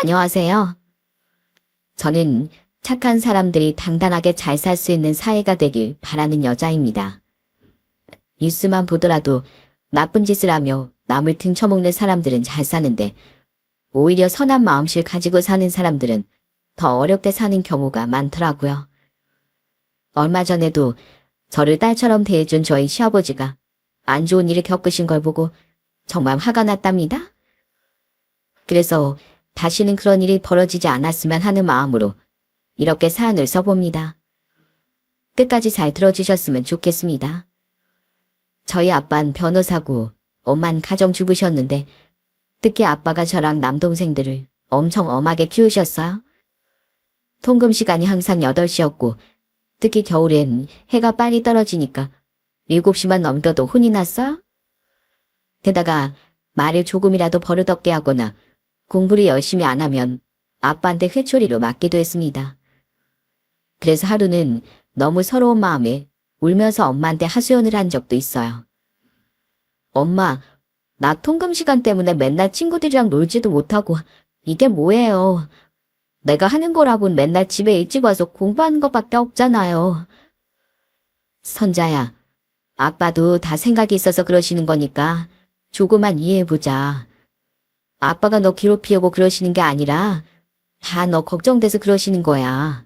안녕하세요. 저는 착한 사람들이 단단하게 잘 살 수 있는 사회가 되길 바라는 여자입니다. 뉴스만 보더라도 나쁜 짓을 하며 남을 등쳐먹는 사람들은 잘 사는데 오히려 선한 마음씨를 가지고 사는 사람들은 더 어렵게 사는 경우가 많더라고요. 얼마 전에도 저를 딸처럼 대해준 저희 시아버지가 안 좋은 일을 겪으신 걸 보고 정말 화가 났답니다. 그래서 다시는 그런 일이 벌어지지 않았으면 하는 마음으로 이렇게 사연을 써봅니다. 끝까지 잘 들어주셨으면 좋겠습니다. 저희 아빠는 변호사고 엄마는 가정주부셨는데 특히 아빠가 저랑 남동생들을 엄청 엄하게 키우셨어요. 통금 시간이 항상 8시였고 특히 겨울엔 해가 빨리 떨어지니까 7시만 넘겨도 혼이 났어요. 게다가 말을 조금이라도 버릇없게 하거나 공부를 열심히 안 하면 아빠한테 회초리로 맞기도 했습니다. 그래서 하루는 너무 서러운 마음에 울면서 엄마한테 하소연을 한 적도 있어요. 엄마, 나 통금 시간 때문에 맨날 친구들이랑 놀지도 못하고 이게 뭐예요? 내가 하는 거라고는 맨날 집에 일찍 와서 공부하는 것밖에 없잖아요. 선자야, 아빠도 다 생각이 있어서 그러시는 거니까 조금만 이해해보자. 아빠가 너 괴롭히려고 그러시는 게 아니라 다 너 걱정돼서 그러시는 거야.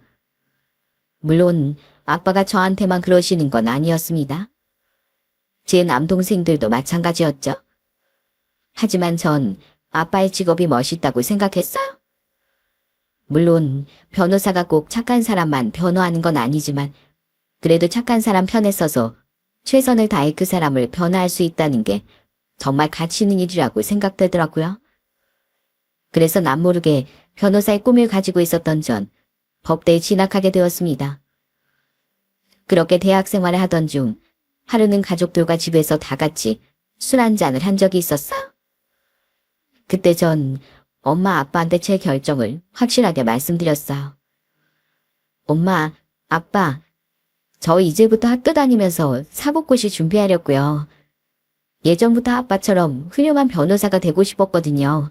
물론 아빠가 저한테만 그러시는 건 아니었습니다. 제 남동생들도 마찬가지였죠. 하지만 전 아빠의 직업이 멋있다고 생각했어요. 물론 변호사가 꼭 착한 사람만 변호하는 건 아니지만 그래도 착한 사람 편에 서서 최선을 다해 그 사람을 변호할 수 있다는 게 정말 가치 있는 일이라고 생각되더라고요. 그래서 남모르게 변호사의 꿈을 가지고 있었던 전 법대에 진학하게 되었습니다. 그렇게 대학 생활을 하던 중 하루는 가족들과 집에서 다 같이 술 한잔을 한 적이 있었어요. 그때 전 엄마 아빠한테 제 결정을 확실하게 말씀드렸어요. 엄마, 아빠, 저 이제부터 학교 다니면서 사법고시 준비하려고요. 예전부터 아빠처럼 훌륭한 변호사가 되고 싶었거든요.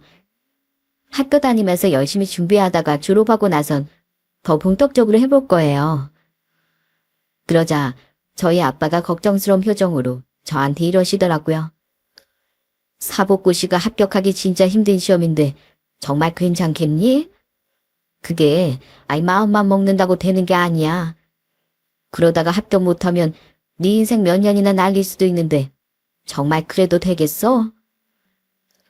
학교 다니면서 열심히 준비하다가 졸업하고 나선 더 본격적으로 해볼 거예요. 그러자 저희 아빠가 걱정스러운 표정으로 저한테 이러시더라고요. 사법고시가 합격하기 진짜 힘든 시험인데 정말 괜찮겠니? 그게 마음만 먹는다고 되는 게 아니야. 그러다가 합격 못하면 네 인생 몇 년이나 날릴 수도 있는데 정말 그래도 되겠어?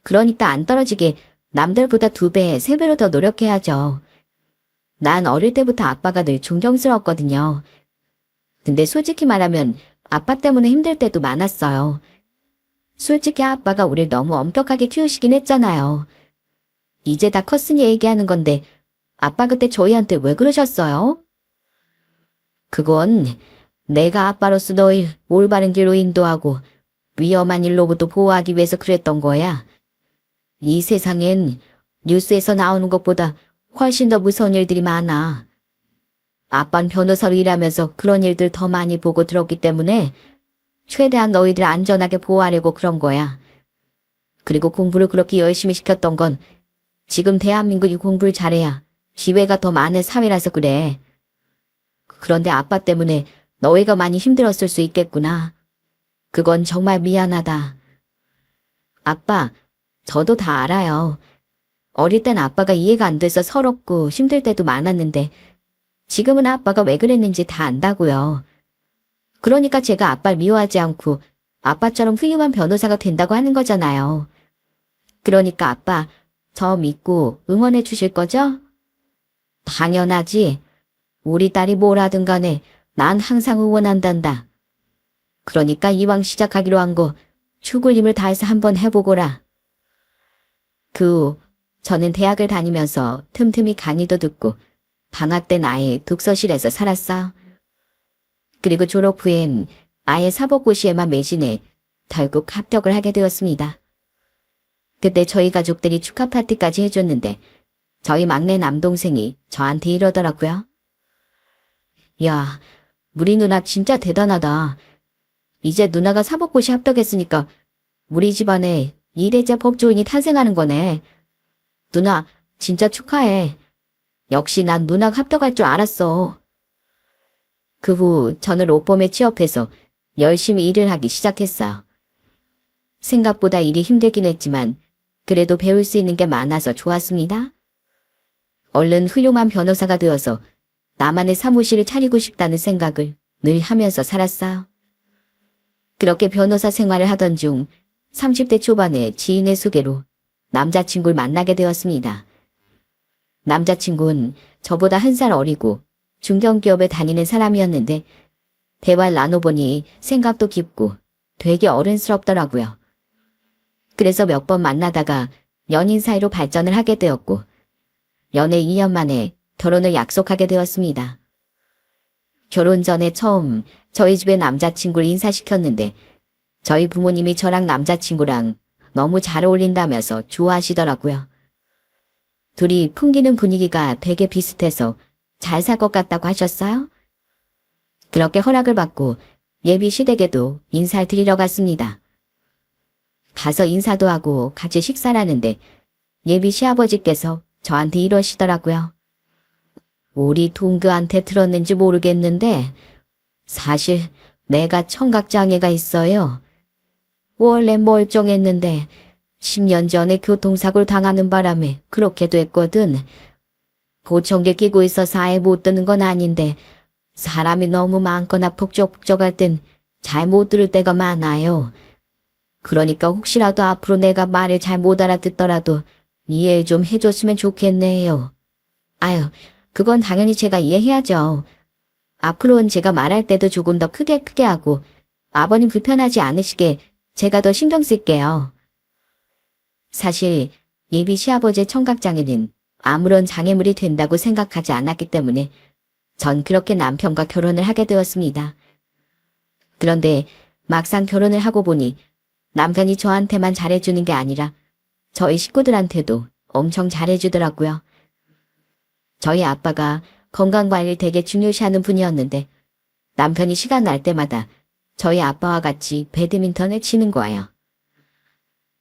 그러니까 안 떨어지게 남들보다 2배, 3배로 더 노력해야죠. 난 어릴 때부터 아빠가 늘 존경스러웠거든요. 근데 솔직히 말하면 아빠 때문에 힘들 때도 많았어요. 솔직히 아빠가 우릴 너무 엄격하게 키우시긴 했잖아요. 이제 다 컸으니 얘기하는 건데 아빠 그때 저희한테 왜 그러셨어요? 그건 내가 아빠로서 너희 올바른 길로 인도하고 위험한 일로부터 보호하기 위해서 그랬던 거야. 이 세상엔 뉴스에서 나오는 것보다 훨씬 더 무서운 일들이 많아. 아빠는 변호사로 일하면서 그런 일들 더 많이 보고 들었기 때문에 최대한 너희들 안전하게 보호하려고 그런 거야. 그리고 공부를 그렇게 열심히 시켰던 건 지금 대한민국이 공부를 잘해야 기회가 더 많은 사회라서 그래. 그런데 아빠 때문에 너희가 많이 힘들었을 수 있겠구나. 그건 정말 미안하다. 아빠, 저도 다 알아요. 어릴 땐 아빠가 이해가 안 돼서 서럽고 힘들 때도 많았는데 지금은 아빠가 왜 그랬는지 다 안다고요. 그러니까 제가 아빠를 미워하지 않고 아빠처럼 훌륭한 변호사가 된다고 하는 거잖아요. 그러니까 아빠, 저 믿고 응원해 주실 거죠? 당연하지. 우리 딸이 뭘 하든 간에 난 항상 응원한단다. 그러니까 이왕 시작하기로 한 거 죽을 힘을 다해서 한번 해보거라. 그 후 저는 대학을 다니면서 틈틈이 강의도 듣고 방학 땐 아예 독서실에서 살았어요. 그리고 졸업 후엔 아예 사법고시에만 매진해 결국 합격을 하게 되었습니다. 그때 저희 가족들이 축하 파티까지 해줬는데 저희 막내 남동생이 저한테 이러더라고요. 야, 우리 누나 진짜 대단하다. 이제 누나가 사법고시 합격했으니까 우리 집안에 이대자 법조인이 탄생하는 거네. 누나, 진짜 축하해. 역시 난 문학 합격할 줄 알았어. 그 후 저는 로펌에 취업해서 열심히 일을 하기 시작했어요. 생각보다 일이 힘들긴 했지만 그래도 배울 수 있는 게 많아서 좋았습니다. 얼른 훌륭한 변호사가 되어서 나만의 사무실을 차리고 싶다는 생각을 늘 하면서 살았어요. 그렇게 변호사 생활을 하던 중 30대 초반에 지인의 소개로 남자친구를 만나게 되었습니다. 남자친구는 저보다 한 살 어리고 중견기업에 다니는 사람이었는데 대화를 나눠보니 생각도 깊고 되게 어른스럽더라고요. 그래서 몇 번 만나다가 연인 사이로 발전을 하게 되었고 연애 2년 만에 결혼을 약속하게 되었습니다. 결혼 전에 처음 저희 집에 남자친구를 인사시켰는데 저희 부모님이 저랑 남자친구랑 너무 잘 어울린다면서 좋아하시더라고요. 둘이 풍기는 분위기가 되게 비슷해서 잘 살 것 같다고 하셨어요? 그렇게 허락을 받고 예비 시댁에도 인사를 드리러 갔습니다. 가서 인사도 하고 같이 식사를 하는데 예비 시아버지께서 저한테 이러시더라고요. 우리 동그한테 들었는지 모르겠는데 사실 내가 청각장애가 있어요. 원래 멀쩡했는데 10년 전에 교통사고를 당하는 바람에 그렇게 됐거든. 보청기 끼고 있어서 아예 못 듣는 건 아닌데 사람이 너무 많거나 북적북적할 땐 잘 못 들을 때가 많아요. 그러니까 혹시라도 앞으로 내가 말을 잘 못 알아듣더라도 이해 좀 해줬으면 좋겠네요. 아유, 그건 당연히 제가 이해해야죠. 앞으로는 제가 말할 때도 조금 더 크게 하고 아버님 불편하지 않으시게 제가 더 신경 쓸게요. 사실 예비 시아버지의 청각장애는 아무런 장애물이 된다고 생각하지 않았기 때문에 전 그렇게 남편과 결혼을 하게 되었습니다. 그런데 막상 결혼을 하고 보니 남편이 저한테만 잘해주는 게 아니라 저희 식구들한테도 엄청 잘해주더라고요. 저희 아빠가 건강관리를 되게 중요시하는 분이었는데 남편이 시간 날 때마다 저희 아빠와 같이 배드민턴을 치는 거예요.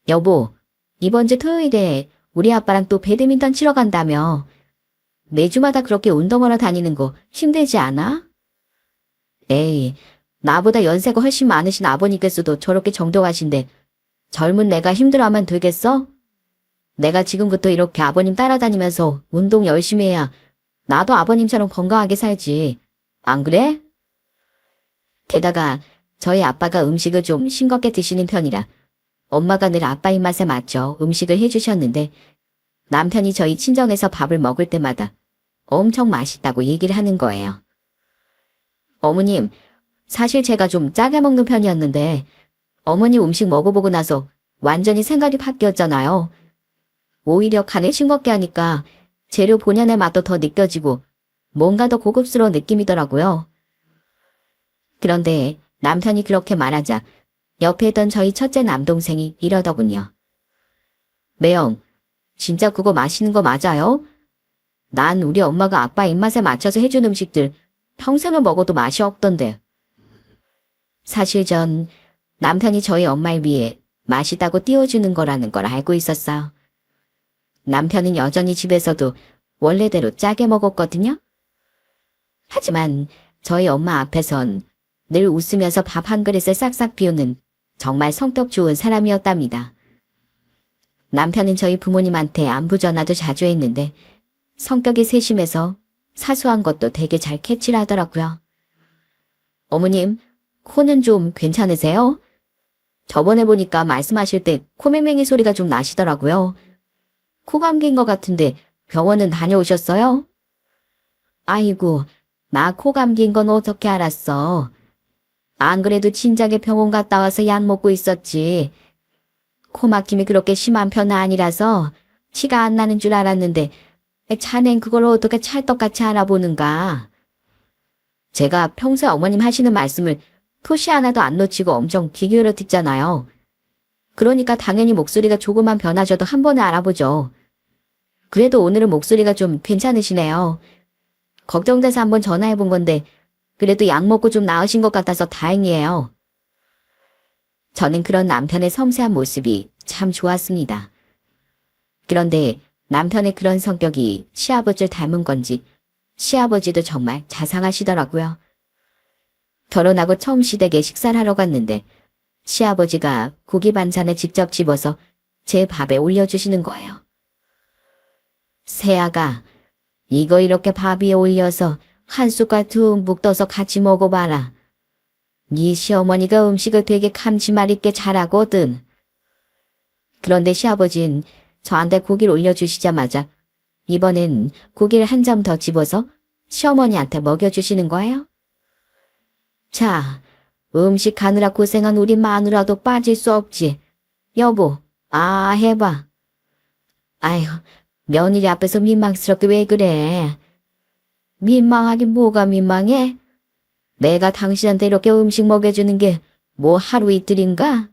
여보, 이번 주 토요일에 우리 아빠랑 또 배드민턴 치러 간다며. 매주마다 그렇게 운동하러 다니는 거 힘들지 않아? 에이, 나보다 연세가 훨씬 많으신 아버님께서도 저렇게 정정하신데 젊은 내가 힘들어하면 되겠어? 내가 지금부터 이렇게 아버님 따라다니면서 운동 열심히 해야 나도 아버님처럼 건강하게 살지. 안 그래? 게다가 저희 아빠가 음식을 좀 싱겁게 드시는 편이라 엄마가 늘 아빠 입맛에 맞춰 음식을 해주셨는데 남편이 저희 친정에서 밥을 먹을 때마다 엄청 맛있다고 얘기를 하는 거예요. 어머님, 사실 제가 좀 짜게 먹는 편이었는데 어머니 음식 먹어보고 나서 완전히 생각이 바뀌었잖아요. 오히려 간을 싱겁게 하니까 재료 본연의 맛도 더 느껴지고 뭔가 더 고급스러운 느낌이더라고요. 그런데 남편이 그렇게 말하자 옆에 있던 저희 첫째 남동생이 이러더군요. 매영, 진짜 그거 맛있는 거 맞아요? 난 우리 엄마가 아빠 입맛에 맞춰서 해준 음식들 평생을 먹어도 맛이 없던데. 사실 전 남편이 저희 엄마를 위해 맛있다고 띄워주는 거라는 걸 알고 있었어요. 남편은 여전히 집에서도 원래대로 짜게 먹었거든요. 하지만 저희 엄마 앞에선 늘 웃으면서 밥 한 그릇을 싹싹 비우는 정말 성격 좋은 사람이었답니다. 남편은 저희 부모님한테 안부 전화도 자주 했는데 성격이 세심해서 사소한 것도 되게 잘 캐치를 하더라고요. 어머님, 코는 좀 괜찮으세요? 저번에 보니까 말씀하실 때 코맹맹이 소리가 좀 나시더라고요. 코 감기인 것 같은데 병원은 다녀오셨어요? 아이고, 나 코 감기인 건 어떻게 알았어? 안 그래도 진작에 병원 갔다 와서 약 먹고 있었지. 코 막힘이 그렇게 심한 편은 아니라서 티가 안 나는 줄 알았는데 자넨 그걸 어떻게 찰떡같이 알아보는가. 제가 평소에 어머님 하시는 말씀을 토시 하나도 안 놓치고 엄청 귀 기울여 듣잖아요. 그러니까 당연히 목소리가 조금만 변화져도 한 번에 알아보죠. 그래도 오늘은 목소리가 좀 괜찮으시네요. 걱정돼서 한번 전화해 본 건데 그래도 약 먹고 좀 나으신 것 같아서 다행이에요. 저는 그런 남편의 섬세한 모습이 참 좋았습니다. 그런데 남편의 그런 성격이 시아버지를 닮은 건지 시아버지도 정말 자상하시더라고요. 결혼하고 처음 시댁에 식사를 하러 갔는데 시아버지가 고기 반찬을 직접 집어서 제 밥에 올려주시는 거예요. 세아가 이거 이렇게 밥 위에 올려서 한 숟갈 듬뿍 떠서 같이 먹어봐라. 네 시어머니가 음식을 되게 감칠맛 있게 잘하거든. 그런데 시아버진 저한테 고기를 올려주시자마자 이번엔 고기를 한 점 더 집어서 시어머니한테 먹여주시는 거예요. 자, 음식 하느라 고생한 우리 마누라도 빠질 수 없지. 여보, 해봐. 아휴, 며느리 앞에서 민망스럽게 왜 그래? 민망하긴 뭐가 민망해? 내가 당신한테 이렇게 음식 먹여주는 게 뭐 하루 이틀인가?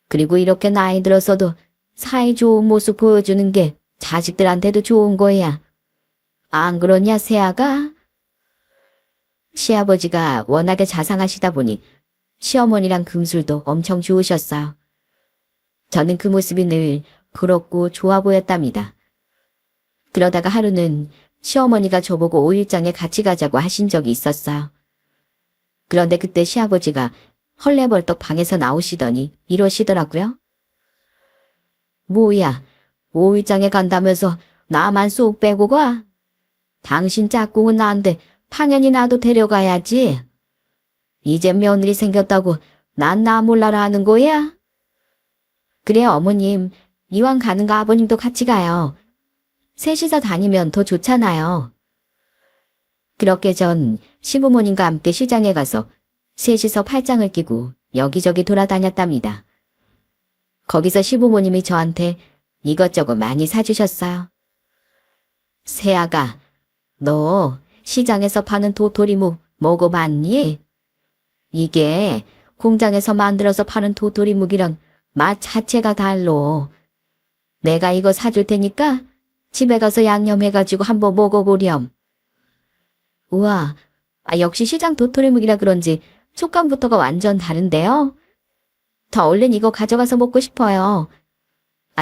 그리고 이렇게 나이 들어서도 사이 좋은 모습 보여주는 게 자식들한테도 좋은 거야. 안 그러냐, 세아가? 시아버지가 워낙에 자상하시다 보니 시어머니랑 금술도 엄청 좋으셨어요. 저는 그 모습이 늘 부럽고 좋아 보였답니다. 그러다가 하루는 시어머니가 저보고 5일장에 같이 가자고 하신 적이 있었어요. 그런데 그때 시아버지가 헐레벌떡 방에서 나오시더니 이러시더라고요. 뭐야, 5일장에 간다면서 나만 쏙 빼고 가? 당신 짝꿍은 나한테 당연히 나도 데려가야지. 이제 며느리 생겼다고 난 나 몰라라 하는 거야? 그래 어머님, 이왕 가는가 아버님도 같이 가요. 셋이서 다니면 더 좋잖아요. 그렇게 전 시부모님과 함께 시장에 가서 셋이서 팔짱을 끼고 여기저기 돌아다녔답니다. 거기서 시부모님이 저한테 이것저것 많이 사주셨어요. 세아가, 너 시장에서 파는 도토리묵 먹어봤니? 이게 공장에서 만들어서 파는 도토리묵이랑 맛 자체가 달라. 내가 이거 사줄 테니까 집에 가서 양념해가지고 한번 먹어보렴. 우와, 역시 시장 도토리묵이라 그런지 촉감부터가 완전 다른데요? 더 얼른 이거 가져가서 먹고 싶어요.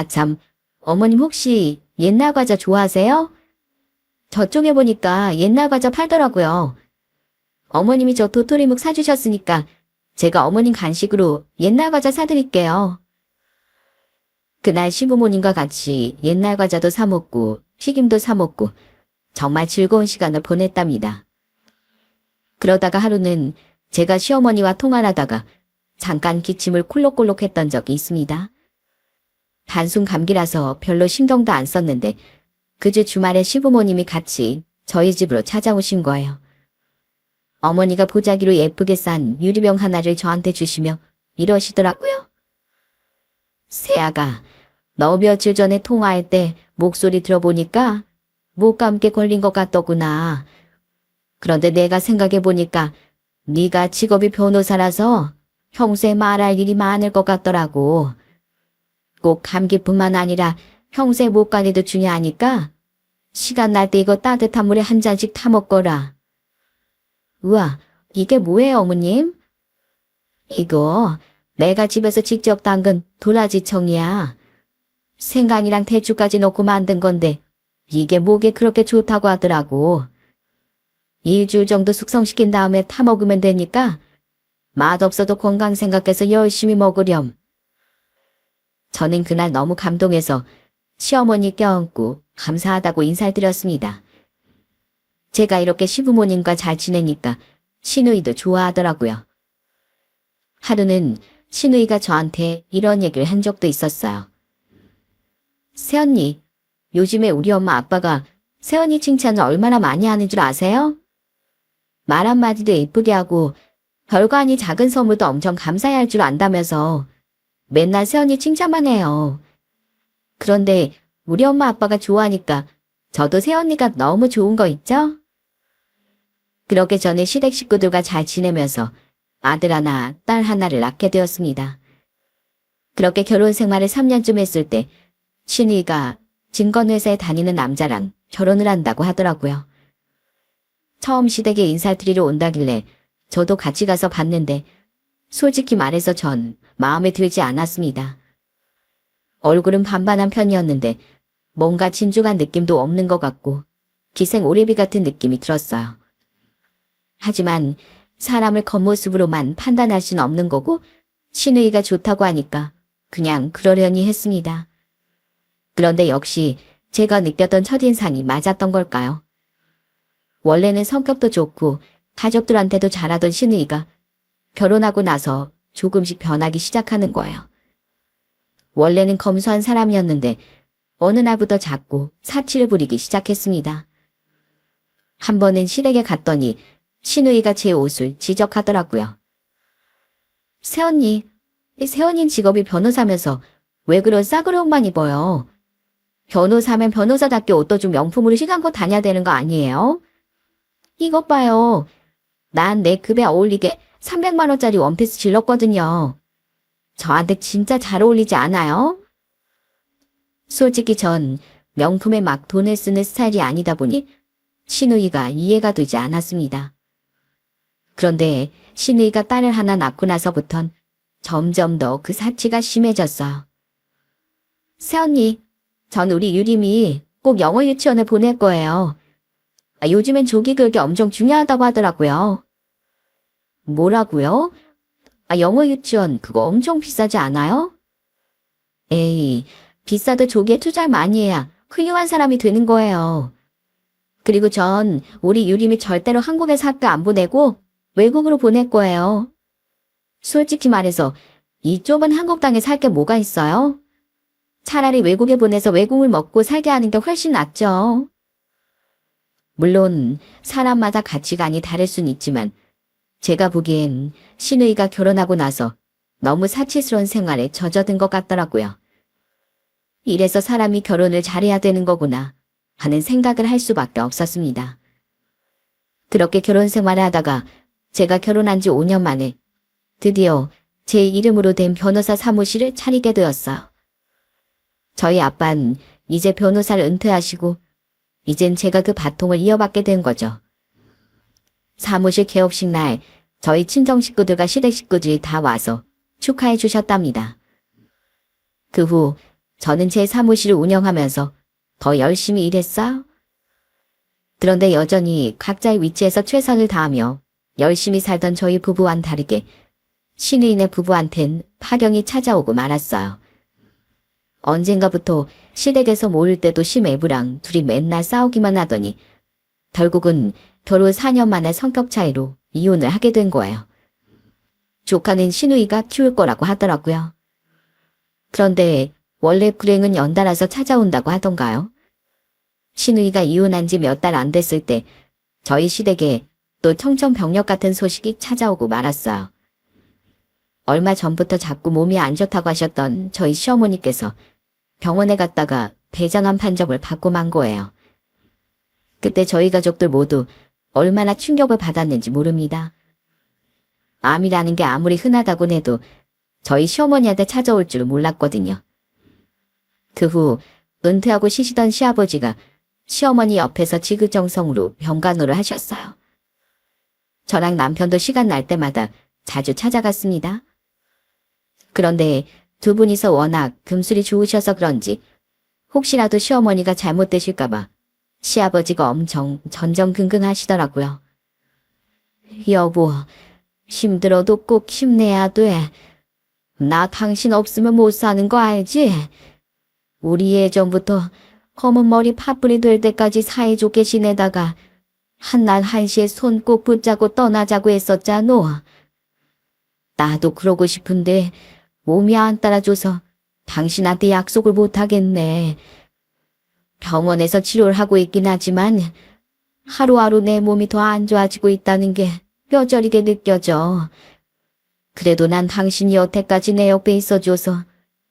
참, 어머님 혹시 옛날 과자 좋아하세요? 저쪽에 보니까 옛날 과자 팔더라고요. 어머님이 저 도토리묵 사주셨으니까 제가 어머님 간식으로 옛날 과자 사드릴게요. 그날 시부모님과 같이 옛날 과자도 사 먹고 튀김도 사 먹고 정말 즐거운 시간을 보냈답니다. 그러다가 하루는 제가 시어머니와 통화를 하다가 잠깐 기침을 콜록콜록 했던 적이 있습니다. 단순 감기라서 별로 신경도 안 썼는데 그주 주말에 시부모님이 같이 저희 집으로 찾아오신 거예요. 어머니가 보자기로 예쁘게 싼 유리병 하나를 저한테 주시며 이러시더라고요. 세아가, 너 며칠 전에 통화할 때 목소리 들어보니까 목감기에 걸린 것 같더구나. 그런데 내가 생각해보니까 네가 직업이 변호사라서 평소에 말할 일이 많을 것 같더라고. 꼭 감기뿐만 아니라 평소에 목 관리도 중요하니까 시간 날 때 이거 따뜻한 물에 한 잔씩 타 먹거라. 우와, 이게 뭐예요, 어머님? 이거 내가 집에서 직접 담근 도라지청이야. 생강이랑 대추까지 넣고 만든 건데 이게 목에 그렇게 좋다고 하더라고. 일주일 정도 숙성시킨 다음에 타 먹으면 되니까 맛없어도 건강 생각해서 열심히 먹으렴. 저는 그날 너무 감동해서 시어머니 껴안고 감사하다고 인사를 드렸습니다. 제가 이렇게 시부모님과 잘 지내니까 시누이도 좋아하더라고요. 하루는 시누이가 저한테 이런 얘기를 한 적도 있었어요. 새언니, 요즘에 우리 엄마 아빠가 새언니 칭찬을 얼마나 많이 하는 줄 아세요? 말 한마디도 예쁘게 하고 별거 아닌 작은 선물도 엄청 감사해할 줄 안다면서 맨날 새언니 칭찬만 해요. 그런데 우리 엄마 아빠가 좋아하니까 저도 새언니가 너무 좋은 거 있죠? 그렇게 전에 시댁 식구들과 잘 지내면서 아들 하나, 딸 하나를 낳게 되었습니다. 그렇게 결혼 생활을 3년쯤 했을 때 신이가 증권회사에 다니는 남자랑 결혼을 한다고 하더라고요. 처음 시댁에 인사를 드리러 온다길래 저도 같이 가서 봤는데 솔직히 말해서 전 마음에 들지 않았습니다. 얼굴은 반반한 편이었는데 뭔가 진중한 느낌도 없는 것 같고 기생 오래비 같은 느낌이 들었어요. 하지만 사람을 겉모습으로만 판단할 수는 없는 거고 신우이가 좋다고 하니까 그냥 그러려니 했습니다. 그런데 역시 제가 느꼈던 첫인상이 맞았던 걸까요? 원래는 성격도 좋고 가족들한테도 잘하던 신우이가 결혼하고 나서 조금씩 변하기 시작하는 거예요. 원래는 검소한 사람이었는데 어느 날부터 자꾸 사치를 부리기 시작했습니다. 한 번은 시댁에 갔더니 신우이가 제 옷을 지적하더라고요. 새언니, 새언니 직업이 변호사면서 왜 그런 싸구려 옷만 입어요? 변호사면 변호사답게 옷도 좀 명품으로 시간껏 다녀야 되는 거 아니에요? 이것 봐요. 난 내 급에 어울리게 300만 원짜리 원피스 질렀거든요. 저한테 진짜 잘 어울리지 않아요? 솔직히 전 명품에 막 돈을 쓰는 스타일이 아니다 보니 신우이가 이해가 되지 않았습니다. 그런데 신우이가 딸을 하나 낳고 나서부턴 점점 더 그 사치가 심해졌어요. 새언니, 전 우리 유림이 꼭 영어 유치원에 보낼 거예요. 요즘엔 조기 교육이 엄청 중요하다고 하더라고요. 뭐라고요? 영어 유치원 그거 엄청 비싸지 않아요? 에이, 비싸도 조기에 투자를 많이 해야 훌륭한 사람이 되는 거예요. 그리고 전 우리 유림이 절대로 한국에서 학교 안 보내고 외국으로 보낼 거예요. 솔직히 말해서 이 좁은 한국 땅에 살 게 뭐가 있어요? 차라리 외국에 보내서 외국을 먹고 살게 하는 게 훨씬 낫죠. 물론 사람마다 가치관이 다를 순 있지만 제가 보기엔 신우이가 결혼하고 나서 너무 사치스러운 생활에 젖어든 것 같더라고요. 이래서 사람이 결혼을 잘해야 되는 거구나 하는 생각을 할 수밖에 없었습니다. 그렇게 결혼 생활을 하다가 제가 결혼한 지 5년 만에 드디어 제 이름으로 된 변호사 사무실을 차리게 되었어요. 저희 아빠는 이제 변호사를 은퇴하시고 이젠 제가 그 바통을 이어받게 된 거죠. 사무실 개업식 날 저희 친정 식구들과 시댁 식구들이 다 와서 축하해 주셨답니다. 그 후 저는 제 사무실을 운영하면서 더 열심히 일했어요. 그런데 여전히 각자의 위치에서 최선을 다하며 열심히 살던 저희 부부와는 다르게 신우이네 부부한텐 파경이 찾아오고 말았어요. 언젠가부터 시댁에서 모일 때도 심애부랑 둘이 맨날 싸우기만 하더니 결국은 결혼 4년 만에 성격 차이로 이혼을 하게 된 거예요. 조카는 신우이가 키울 거라고 하더라고요. 그런데 원래 불행은 연달아서 찾아온다고 하던가요? 신우이가 이혼한 지 몇 달 안 됐을 때 저희 시댁에 또 청천벽력 같은 소식이 찾아오고 말았어요. 얼마 전부터 자꾸 몸이 안 좋다고 하셨던 저희 시어머니께서 병원에 갔다가 대장암 판정을 받고 만 거예요. 그때 저희 가족들 모두 얼마나 충격을 받았는지 모릅니다. 암이라는 게 아무리 흔하다곤 해도 저희 시어머니한테 찾아올 줄은 몰랐거든요. 그 후 은퇴하고 쉬시던 시아버지가 시어머니 옆에서 지극정성으로 병간호를 하셨어요. 저랑 남편도 시간 날 때마다 자주 찾아갔습니다. 그런데 두 분이서 워낙 금술이 좋으셔서 그런지 혹시라도 시어머니가 잘못되실까봐 시아버지가 엄청 전전긍긍하시더라고요. 여보, 힘들어도 꼭 힘내야 돼. 나 당신 없으면 못 사는 거 알지? 우리 예전부터 검은 머리 파뿌리 될 때까지 사이좋게 지내다가 한날 한시에 손 꼭 붙잡고 떠나자고 했었잖아. 나도 그러고 싶은데 몸이 안 따라줘서 당신한테 약속을 못하겠네. 병원에서 치료를 하고 있긴 하지만 하루하루 내 몸이 더 안 좋아지고 있다는 게 뼈저리게 느껴져. 그래도 난 당신이 여태까지 내 옆에 있어줘서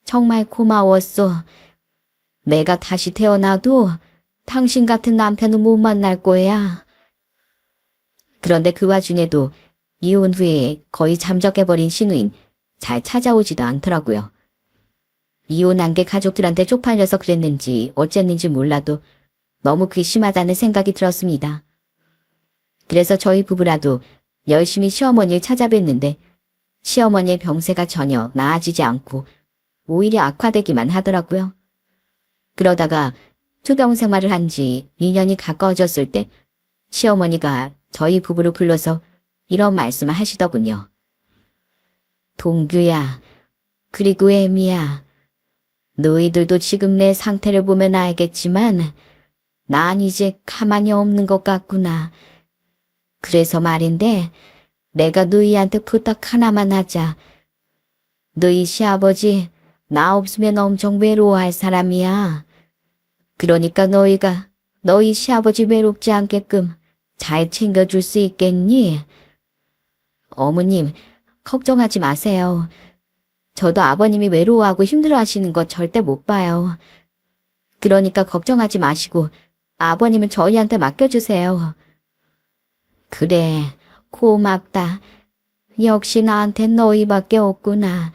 정말 고마웠어. 내가 다시 태어나도 당신 같은 남편은 못 만날 거야. 그런데 그 와중에도 이혼 후에 거의 잠적해버린 신우인 잘 찾아오지도 않더라고요. 이혼한 게 가족들한테 쪽팔려서 그랬는지 어쨌는지 몰라도 너무 괘씸하다는 생각이 들었습니다. 그래서 저희 부부라도 열심히 시어머니를 찾아뵀는데 시어머니의 병세가 전혀 나아지지 않고 오히려 악화되기만 하더라고요. 그러다가 투병 생활을 한 지 2년이 가까워졌을 때 시어머니가 저희 부부를 불러서 이런 말씀을 하시더군요. 동규야, 그리고 애미야. 너희들도 지금 내 상태를 보면 알겠지만 난 이제 가만히 없는 것 같구나. 그래서 말인데 내가 너희한테 부탁 하나만 하자. 너희 시아버지 나 없으면 엄청 외로워할 사람이야. 그러니까 너희가 너희 시아버지 외롭지 않게끔 잘 챙겨줄 수 있겠니? 어머님, 걱정하지 마세요. 저도 아버님이 외로워하고 힘들어하시는 거 절대 못 봐요. 그러니까 걱정하지 마시고 아버님은 저희한테 맡겨주세요. 그래, 고맙다. 역시 나한텐 너희밖에 없구나.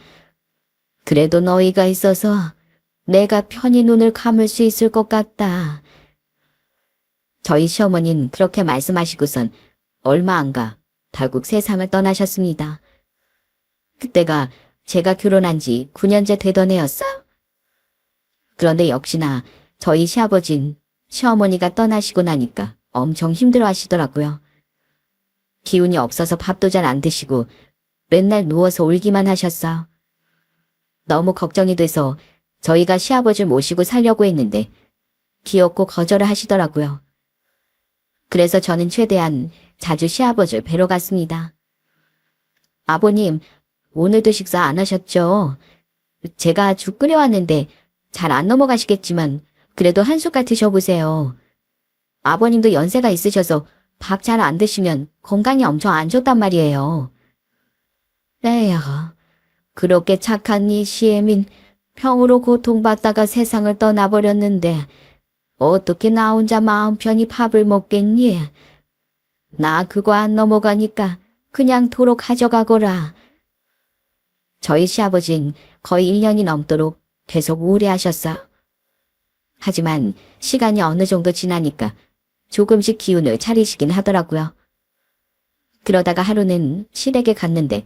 그래도 너희가 있어서 내가 편히 눈을 감을 수 있을 것 같다. 저희 시어머니는 그렇게 말씀하시고선 얼마 안 가 결국 세상을 떠나셨습니다. 그때가 제가 결혼한 지 9년째 되던 해였어요. 그런데 역시나 저희 시아버진 시어머니가 떠나시고 나니까 엄청 힘들어 하시더라고요. 기운이 없어서 밥도 잘 안 드시고 맨날 누워서 울기만 하셨어요. 너무 걱정이 돼서 저희가 시아버지를 모시고 살려고 했는데 귀엽고 거절을 하시더라고요. 그래서 저는 최대한 자주 시아버지를 뵈러 갔습니다. 아버님, 오늘도 식사 안 하셨죠? 제가 죽 끓여왔는데 잘 안 넘어가시겠지만 그래도 한 숟갈 드셔보세요. 아버님도 연세가 있으셔서 밥 잘 안 드시면 건강이 엄청 안 좋단 말이에요. 에휴, 그렇게 착한 이 시애민 병으로 고통받다가 세상을 떠나버렸는데 어떻게 나 혼자 마음 편히 밥을 먹겠니? 나 그거 안 넘어가니까 그냥 도로 가져가거라. 저희 시아버진 거의 1년이 넘도록 계속 우울해하셨어. 하지만 시간이 어느 정도 지나니까 조금씩 기운을 차리시긴 하더라고요. 그러다가 하루는 시댁에 갔는데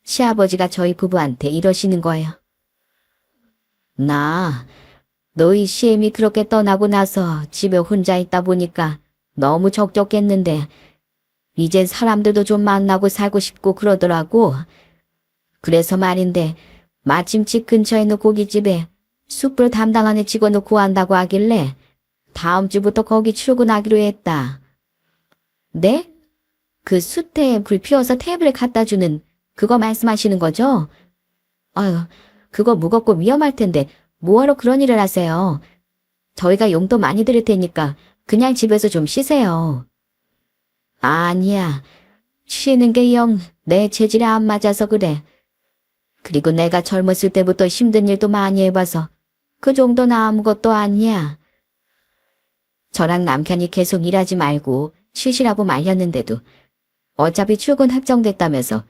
시아버지가 저희 부부한테 이러시는 거예요. 나 너희 시엠이 그렇게 떠나고 나서 집에 혼자 있다 보니까 너무 적적했는데 이젠 사람들도 좀 만나고 살고 싶고 그러더라고. 그래서 말인데 마침 집 근처에 있는 고깃집에 숯불 담당하는 직원을 구한다고 하길래 다음 주부터 거기 출근하기로 했다. 네? 그 숯에 불 피워서 테이블에 갖다 주는 그거 말씀하시는 거죠? 아유, 그거 무겁고 위험할 텐데 뭐하러 그런 일을 하세요? 저희가 용돈 많이 드릴 테니까 그냥 집에서 좀 쉬세요. 아니야. 쉬는 게 영 내 체질에 안 맞아서 그래. 그리고 내가 젊었을 때부터 힘든 일도 많이 해봐서 그 정도는 아무것도 아니야. 저랑 남편이 계속 일하지 말고 쉬시라고 말렸는데도 어차피 출근 확정됐다면서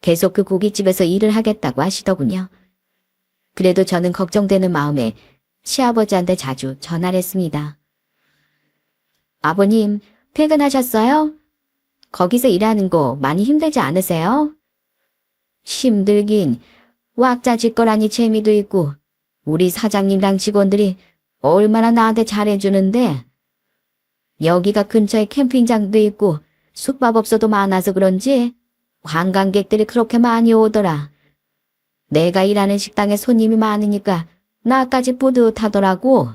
계속 그 고깃집에서 일을 하겠다고 하시더군요. 그래도 저는 걱정되는 마음에 시아버지한테 자주 전화를 했습니다. 아버님, 퇴근하셨어요? 거기서 일하는 거 많이 힘들지 않으세요? 힘들긴 왁자지껄하니 재미도 있고 우리 사장님랑 직원들이 얼마나 나한테 잘해주는데 여기가 근처에 캠핑장도 있고 숙박업소도 많아서 그런지 관광객들이 그렇게 많이 오더라. 내가 일하는 식당에 손님이 많으니까 나까지 뿌듯하더라고.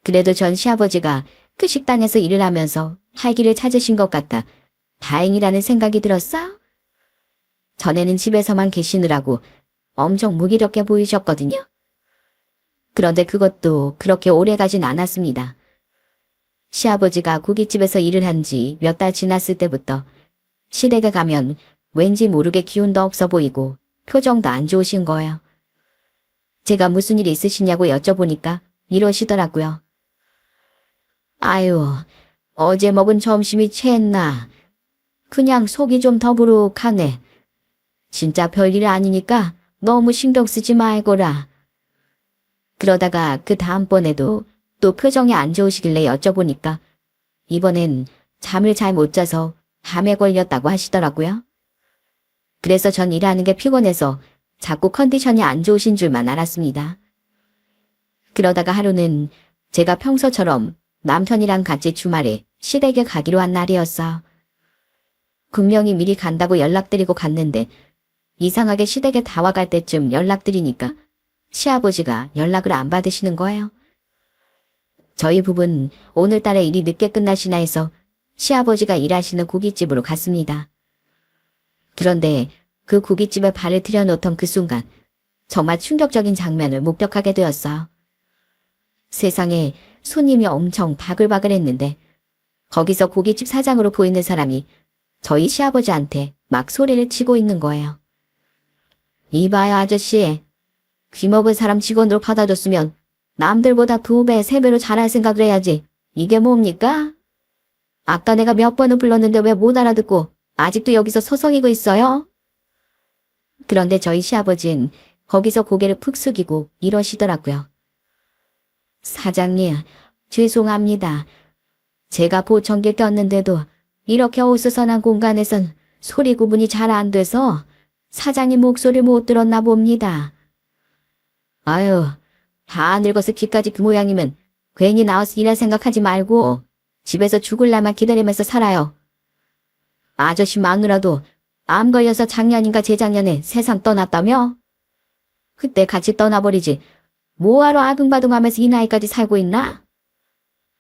그래도 전 시아버지가 그 식당에서 일을 하면서 활기를 찾으신 것 같아 다행이라는 생각이 들었어. 전에는 집에서만 계시느라고 엄청 무기력해 보이셨거든요. 그런데 그것도 그렇게 오래 가진 않았습니다. 시아버지가 고깃집에서 일을 한 지 몇 달 지났을 때부터 시댁에 가면 왠지 모르게 기운도 없어 보이고 표정도 안 좋으신 거예요. 제가 무슨 일 있으시냐고 여쭤보니까 이러시더라고요. 아유, 어제 먹은 점심이 체했나. 그냥 속이 좀 더부룩하네. 진짜 별일 아니니까 너무 신경 쓰지 말거라. 그러다가 그 다음번에도 또 표정이 안 좋으시길래 여쭤보니까 이번엔 잠을 잘 못 자서 감에 걸렸다고 하시더라고요. 그래서 전 일하는 게 피곤해서 자꾸 컨디션이 안 좋으신 줄만 알았습니다. 그러다가 하루는 제가 평소처럼 남편이랑 같이 주말에 시댁에 가기로 한 날이었어요. 분명히 미리 간다고 연락드리고 갔는데 이상하게 시댁에 다 와갈 때쯤 연락드리니까 시아버지가 연락을 안 받으시는 거예요. 저희 부부는 오늘따라 일이 늦게 끝나시나 해서 시아버지가 일하시는 고깃집으로 갔습니다. 그런데 그 고깃집에 발을 들여놓던 그 순간 정말 충격적인 장면을 목격하게 되었어요. 세상에 손님이 엄청 바글바글했는데 거기서 고깃집 사장으로 보이는 사람이 저희 시아버지한테 막 소리를 치고 있는 거예요. 이봐요 아저씨, 귀먹은 사람 직원으로 받아줬으면 남들보다 2배, 3배로 잘할 생각을 해야지. 이게 뭡니까? 아까 내가 몇 번을 불렀는데 왜 못 알아듣고 아직도 여기서 서성이고 있어요? 그런데 저희 시아버지는 거기서 고개를 푹 숙이고 이러시더라고요. 사장님, 죄송합니다. 제가 보청기 꼈는데도 이렇게 어수선한 공간에선 소리 구분이 잘 안 돼서 사장님 목소리 못 들었나 봅니다. 아유, 다 늙어서 귀까지 그 모양이면 괜히 나와서 일할 생각하지 말고 집에서 죽을 날만 기다리면서 살아요. 아저씨 마누라도 암 걸려서 작년인가 재작년에 세상 떠났다며? 그때 같이 떠나버리지. 뭐하러 아둥바둥하면서 이 나이까지 살고 있나?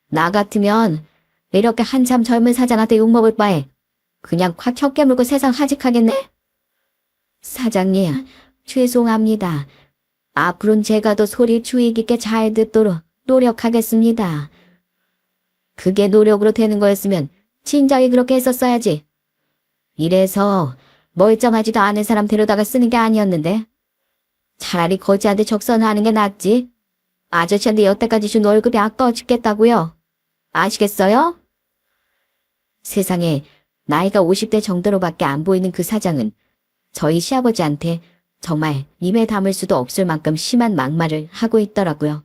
나 같으면 이렇게 한참 젊은 사장한테 욕먹을 바에 그냥 확 혀 깨물고 세상 하직하겠네? 사장님, 죄송합니다. 앞으로는 제가 더 소리 주의 깊게 잘 듣도록 노력하겠습니다. 그게 노력으로 되는 거였으면 진작에 그렇게 했었어야지. 이래서 멀쩡하지도 않은 사람 데려다가 쓰는 게 아니었는데 차라리 거지한테 적선하는 게 낫지. 아저씨한테 여태까지 준 월급이 아까워 죽겠다고요. 아시겠어요? 세상에 나이가 50대 정도로밖에 안 보이는 그 사장은 저희 시아버지한테 정말 입에 담을 수도 없을 만큼 심한 막말을 하고 있더라고요.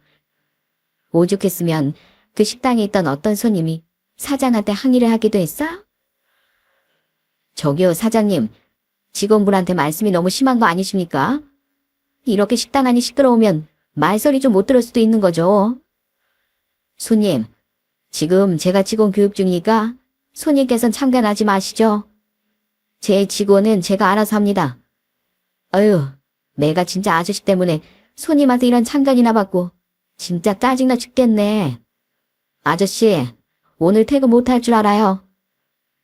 오죽했으면 그 식당에 있던 어떤 손님이 사장한테 항의를 하기도 했어? 저기요 사장님, 직원분한테 말씀이 너무 심한 거 아니십니까? 이렇게 식당 안이 시끄러우면 말소리 좀 못 들을 수도 있는 거죠. 손님, 지금 제가 직원 교육 중이니까 손님께서는 참견하지 마시죠. 제 직원은 제가 알아서 합니다. 어휴, 내가 진짜 아저씨 때문에 손님한테 이런 참견이나 받고 진짜 짜증나 죽겠네. 아저씨, 오늘 퇴근 못할 줄 알아요.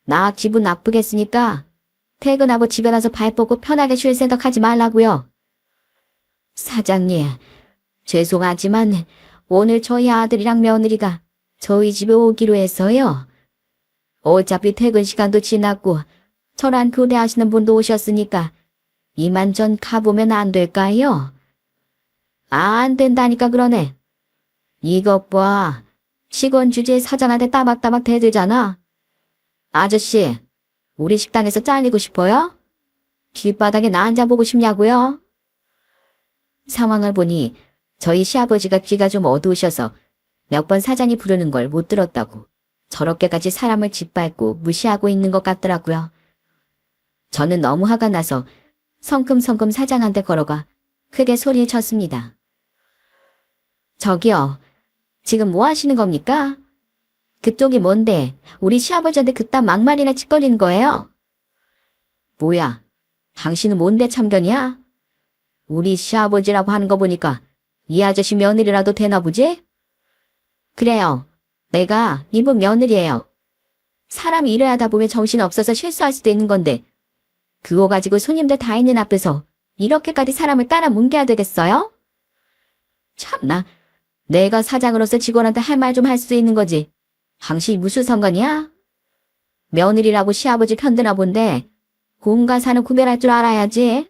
나 기분 나쁘겠으니까 퇴근하고 집에 가서 발 뻗고 편하게 쉴 생각하지 말라고요. 사장님, 죄송하지만 오늘 저희 아들이랑 며느리가 저희 집에 오기로 해서요. 어차피 퇴근 시간도 지났고 저랑 교대하시는 분도 오셨으니까 이만 전 가보면 안 될까요? 안 된다니까 그러네. 이것 봐. 직원 주제에 사장한테 따박따박 대들잖아. 아저씨, 우리 식당에서 잘리고 싶어요? 길바닥에 나 앉아보고 싶냐고요? 상황을 보니 저희 시아버지가 귀가 좀 어두우셔서 몇 번 사장이 부르는 걸 못 들었다고 저렇게까지 사람을 짓밟고 무시하고 있는 것 같더라고요. 저는 너무 화가 나서 성큼성큼 사장한테 걸어가 크게 소리쳤습니다. 저기요, 지금 뭐 하시는 겁니까? 그쪽이 뭔데 우리 시아버지한테 그딴 막말이나 짓거리는 거예요? 뭐야, 당신은 뭔데 참견이야? 우리 시아버지라고 하는 거 보니까 이 아저씨 며느리라도 되나 보지? 그래요, 내가 이분 며느리예요. 사람이 일을 하다 보면 정신없어서 실수할 수도 있는 건데 그거 가지고 손님들 다 있는 앞에서 이렇게까지 사람을 따라 뭉개야 되겠어요? 참나, 내가 사장으로서 직원한테 할 말 좀 할 수 있는 거지. 당신이 무슨 상관이야? 며느리라고 시아버지 편드나 본데 공과 사는 구별할 줄 알아야지.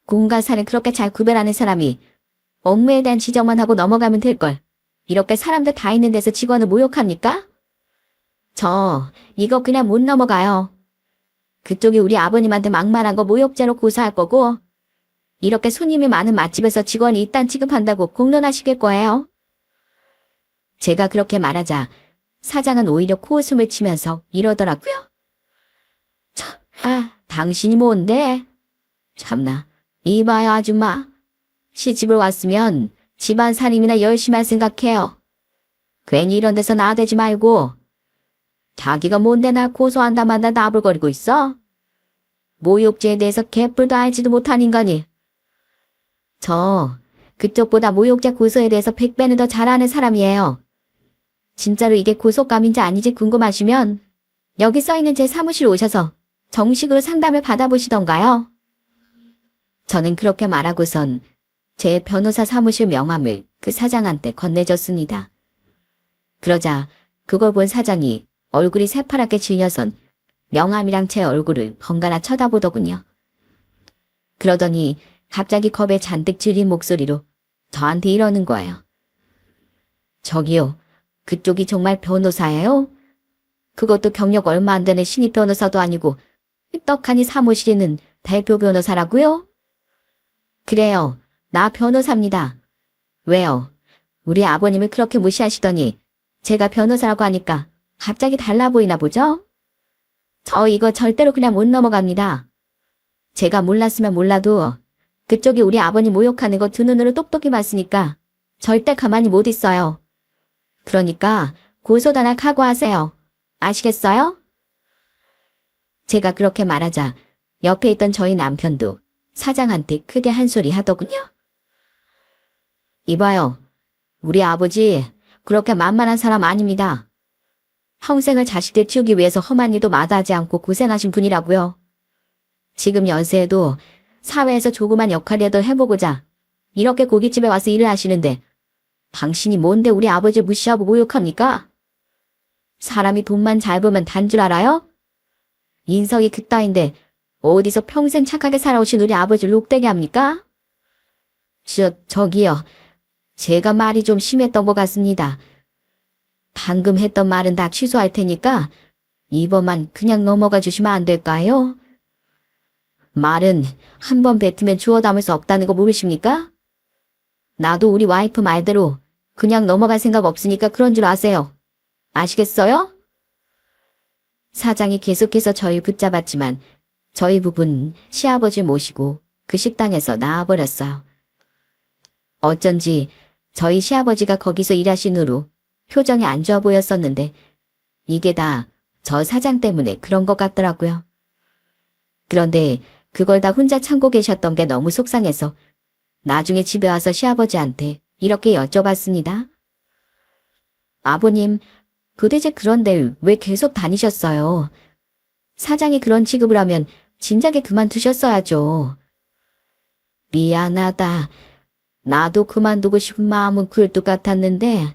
공과 사는 그렇게 잘 구별하는 사람이 업무에 대한 지적만 하고 넘어가면 될걸. 이렇게 사람들 다 있는 데서 직원을 모욕합니까? 저 이거 그냥 못 넘어가요. 그쪽이 우리 아버님한테 막말한 거 모욕죄로 고소할 거고 이렇게 손님이 많은 맛집에서 직원이 이딴 취급한다고 공론하시길 거예요. 제가 그렇게 말하자 사장은 오히려 코웃음을 치면서 이러더라고요. 당신이 뭔데? 참나, 이봐요 아줌마. 시집을 왔으면 집안 살림이나 열심히 할 생각해요. 괜히 이런 데서 나대지 말고. 자기가 뭔데 날 고소한다마다 나불거리고 있어? 모욕죄에 대해서 개뿔도 알지도 못한 인간이. 저 그쪽보다 모욕죄 고소에 대해서 100배는 더 잘 아는 사람이에요. 진짜로 이게 고소감인지 아닌지 궁금하시면 여기 써있는 제 사무실 오셔서 정식으로 상담을 받아보시던가요. 저는 그렇게 말하고선 제 변호사 사무실 명함을 그 사장한테 건네줬습니다. 그러자 그걸 본 사장이 얼굴이 새파랗게 질려선 명함이랑 제 얼굴을 번갈아 쳐다보더군요. 그러더니 갑자기 겁에 잔뜩 질린 목소리로 저한테 이러는 거예요. 저기요, 그쪽이 정말 변호사예요? 그것도 경력 얼마 안 되는 신입 변호사도 아니고 떡하니 사무실에는 대표 변호사라고요? 그래요, 나 변호사입니다. 왜요? 우리 아버님을 그렇게 무시하시더니 제가 변호사라고 하니까 갑자기 달라 보이나 보죠? 저 이거 절대로 그냥 못 넘어갑니다. 제가 몰랐으면 몰라도 그쪽이 우리 아버님 모욕하는 거 두 눈으로 똑똑히 봤으니까 절대 가만히 못 있어요. 그러니까 고소단을 각오하세요. 아시겠어요? 제가 그렇게 말하자 옆에 있던 저희 남편도 사장한테 크게 한 소리 하더군요. 이봐요. 우리 아버지 그렇게 만만한 사람 아닙니다. 평생을 자식들 키우기 위해서 험한 일도 마다하지 않고 고생하신 분이라고요. 지금 연세에도 사회에서 조그만 역할이라도 해보고자 이렇게 고깃집에 와서 일을 하시는데 당신이 뭔데 우리 아버지를 무시하고 모욕합니까? 사람이 돈만 잘 벌면 단 줄 알아요? 인성이 그따인데 어디서 평생 착하게 살아오신 우리 아버지를 욕되게 합니까? 저기요. 제가 말이 좀 심했던 것 같습니다. 방금 했던 말은 다 취소할 테니까 이번만 그냥 넘어가 주시면 안 될까요? 말은 한 번 뱉으면 주워 담을 수 없다는 거 모르십니까? 나도 우리 와이프 말대로 그냥 넘어갈 생각 없으니까 그런 줄 아세요. 아시겠어요? 사장이 계속해서 저희 붙잡았지만 저희 부부는 시아버지 모시고 그 식당에서 나와버렸어요. 어쩐지 저희 시아버지가 거기서 일하신 후로 표정이 안 좋아 보였었는데 이게 다 저 사장 때문에 그런 것 같더라고요. 그런데 그걸 다 혼자 참고 계셨던 게 너무 속상해서 나중에 집에 와서 시아버지한테 이렇게 여쭤봤습니다. 아버님, 도대체 그런데 왜 계속 다니셨어요? 사장이 그런 취급을 하면 진작에 그만두셨어야죠. 미안하다. 나도 그만두고 싶은 마음은 굴뚝 같았는데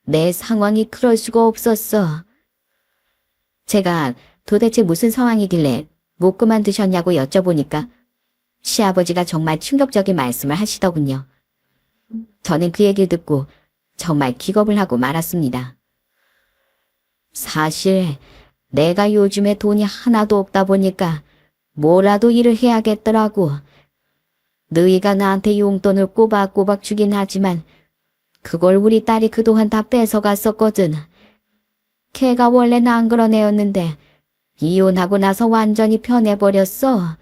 내 상황이 그럴 수가 없었어. 제가 도대체 무슨 상황이길래 못 그만두셨냐고 여쭤보니까 시아버지가 정말 충격적인 말씀을 하시더군요. 저는 그 얘기를 듣고 정말 기겁을 하고 말았습니다. 사실 내가 요즘에 돈이 하나도 없다 보니까 뭐라도 일을 해야겠더라고. 너희가 나한테 용돈을 꼬박꼬박 주긴 하지만 그걸 우리 딸이 그동안 다 뺏어갔었거든. 걔가 원래는 안 그런 애였는데 이혼하고 나서 완전히 변해버렸어.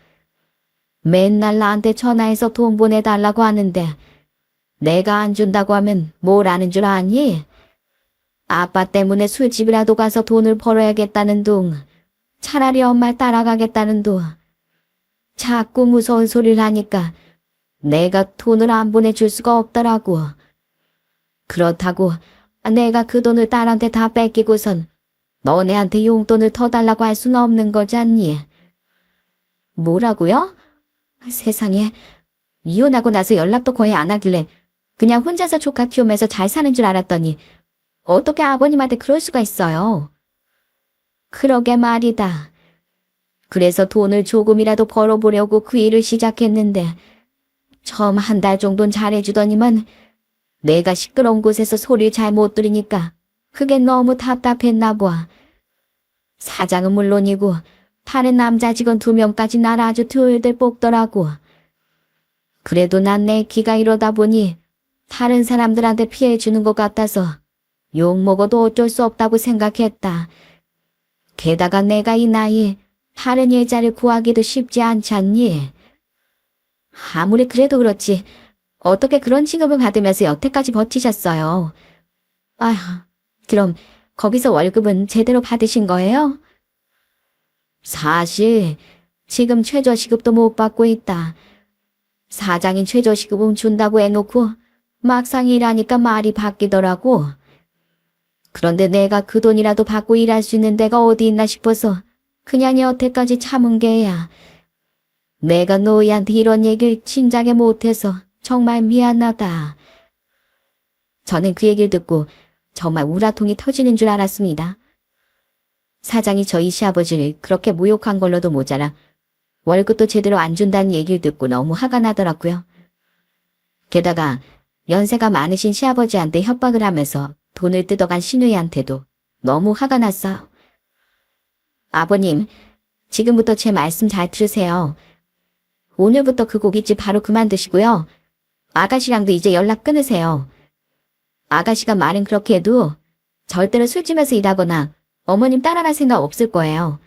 맨날 나한테 전화해서 돈 보내달라고 하는데 내가 안 준다고 하면 뭘 아는 줄 아니? 아빠 때문에 술집이라도 가서 돈을 벌어야겠다는 둥, 차라리 엄마를 따라가겠다는 둥. 자꾸 무서운 소리를 하니까 내가 돈을 안 보내줄 수가 없더라고. 그렇다고 내가 그 돈을 딸한테 다 뺏기고선 너네한테 용돈을 더 달라고 할 수는 없는 거잖니. 뭐라고요? 세상에, 이혼하고 나서 연락도 거의 안 하길래 그냥 혼자서 조카 키우면서 잘 사는 줄 알았더니 어떻게 아버님한테 그럴 수가 있어요. 그러게 말이다. 그래서 돈을 조금이라도 벌어보려고 그 일을 시작했는데 처음 한 달 정도는 잘해주더니만 내가 시끄러운 곳에서 소리를 잘 못 들으니까 그게 너무 답답했나 봐. 사장은 물론이고 다른 남자 직원 2명까지 날 아주 들들 뽑더라고. 그래도 난 내 기가 이러다 보니 다른 사람들한테 피해 주는 것 같아서 욕먹어도 어쩔 수 없다고 생각했다. 게다가 내가 이 나이에 다른 여자를 구하기도 쉽지 않잖니. 아무리 그래도 그렇지 어떻게 그런 취급을 받으면서 여태까지 버티셨어요? 아휴, 그럼 거기서 월급은 제대로 받으신 거예요? 사실 지금 최저시급도 못 받고 있다. 사장인 최저시급은 준다고 해놓고 막상 일하니까 말이 바뀌더라고. 그런데 내가 그 돈이라도 받고 일할 수 있는 데가 어디 있나 싶어서 그냥 여태까지 참은 게야. 내가 너희한테 이런 얘기를 진작에 못해서 정말 미안하다. 저는 그 얘기를 듣고 정말 우라통이 터지는 줄 알았습니다. 사장이 저희 시아버지를 그렇게 모욕한 걸로도 모자라 월급도 제대로 안 준다는 얘기를 듣고 너무 화가 나더라고요. 게다가 연세가 많으신 시아버지한테 협박을 하면서 돈을 뜯어간 시누이한테도 너무 화가 났어요. 아버님, 지금부터 제 말씀 잘 들으세요. 오늘부터 그 고깃집 바로 그만두시고요. 아가씨랑도 이제 연락 끊으세요. 아가씨가 말은 그렇게 해도 절대로 술집에서 일하거나 어머님 따라갈 생각 없을 거예요.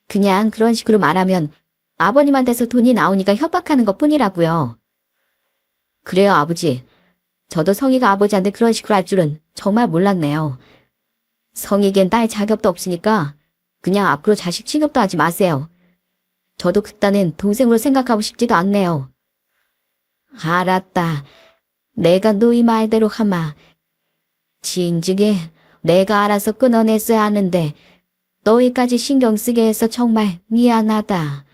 그냥 그런 식으로 말하면 아버님한테서 돈이 나오니까 협박하는 것 뿐이라고요. 그래요, 아버지. 저도 성희가 아버지한테 그런 식으로 할 줄은 정말 몰랐네요. 성희겐 딸 자격도 없으니까 그냥 앞으로 자식 취급도 하지 마세요. 저도 그딴은 동생으로 생각하고 싶지도 않네요. 알았다. 내가 너희 말대로 하마. 진즉에 내가 알아서 끊어냈어야 하는데 너희까지 신경 쓰게 해서 정말 미안하다.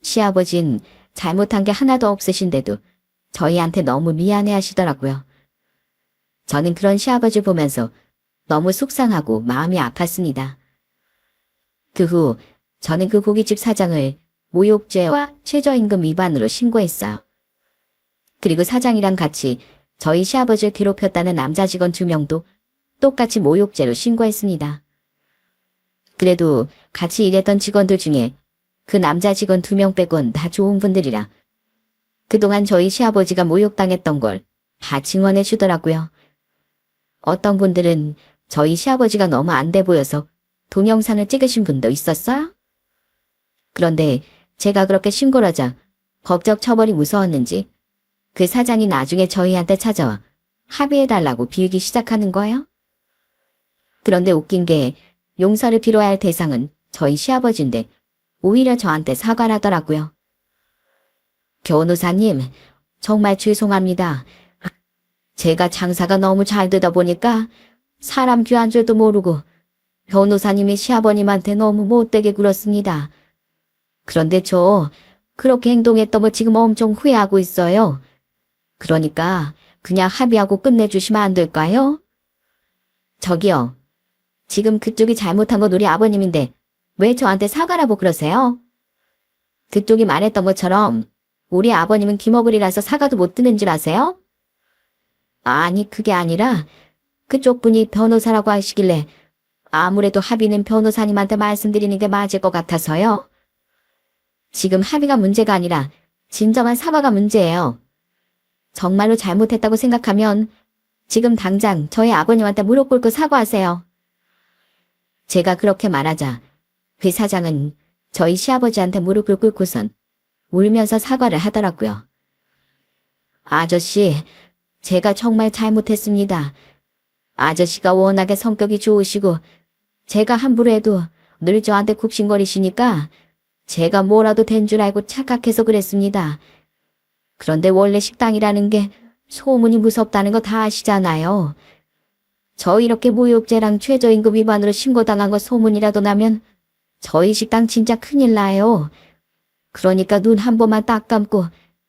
시아버진 잘못한 게 하나도 없으신데도 저희한테 너무 미안해 하시더라고요. 저는 그런 시아버지 보면서 너무 속상하고 마음이 아팠습니다. 그 후 저는 그 고깃집 사장을 모욕죄와 최저임금 위반으로 신고했어요. 그리고 사장이랑 같이 저희 시아버지를 괴롭혔다는 남자 직원 2명도 똑같이 모욕죄로 신고했습니다. 그래도 같이 일했던 직원들 중에 그 남자 직원 2명 빼곤 다 좋은 분들이라 그동안 저희 시아버지가 모욕당했던 걸 다 증언해 주더라고요. 어떤 분들은 저희 시아버지가 너무 안 돼 보여서 동영상을 찍으신 분도 있었어요. 그런데 제가 그렇게 신고를 하자 법적 처벌이 무서웠는지 그 사장이 나중에 저희한테 찾아와 합의해달라고 빌기 시작하는 거예요. 그런데 웃긴 게 용서를 빌어야 할 대상은 저희 시아버지인데 오히려 저한테 사과를 하더라고요. 변호사님, 정말 죄송합니다. 제가 장사가 너무 잘 되다 보니까 사람 귀한 줄도 모르고 변호사님이 시아버님한테 너무 못되게 굴었습니다. 그런데 저 그렇게 행동했던 거 지금 엄청 후회하고 있어요. 그러니까 그냥 합의하고 끝내주시면 안 될까요? 저기요. 지금 그쪽이 잘못한 건 우리 아버님인데 왜 저한테 사과라고 그러세요? 그쪽이 말했던 것처럼 우리 아버님은 기머글이라서 사과도 못 듣는 줄 아세요? 아니 그게 아니라 그쪽 분이 변호사라고 하시길래 아무래도 합의는 변호사님한테 말씀드리는 게 맞을 것 같아서요. 지금 합의가 문제가 아니라 진정한 사과가 문제예요. 정말로 잘못했다고 생각하면 지금 당장 저희 아버님한테 무릎 꿇고 사과하세요. 제가 그렇게 말하자 그 사장은 저희 시아버지한테 무릎을 꿇고선 울면서 사과를 하더라고요. 아저씨, 제가 정말 잘못했습니다. 아저씨가 워낙에 성격이 좋으시고 제가 함부로 해도 늘 저한테 굽신거리시니까 제가 뭐라도 된 줄 알고 착각해서 그랬습니다. 그런데 원래 식당이라는 게 소문이 무섭다는 거 다 아시잖아요. 저 이렇게 모욕죄랑 최저임금 위반으로 신고당한 거 소문이라도 나면 저희 식당 진짜 큰일 나요. 그러니까 눈 한 번만 딱 감고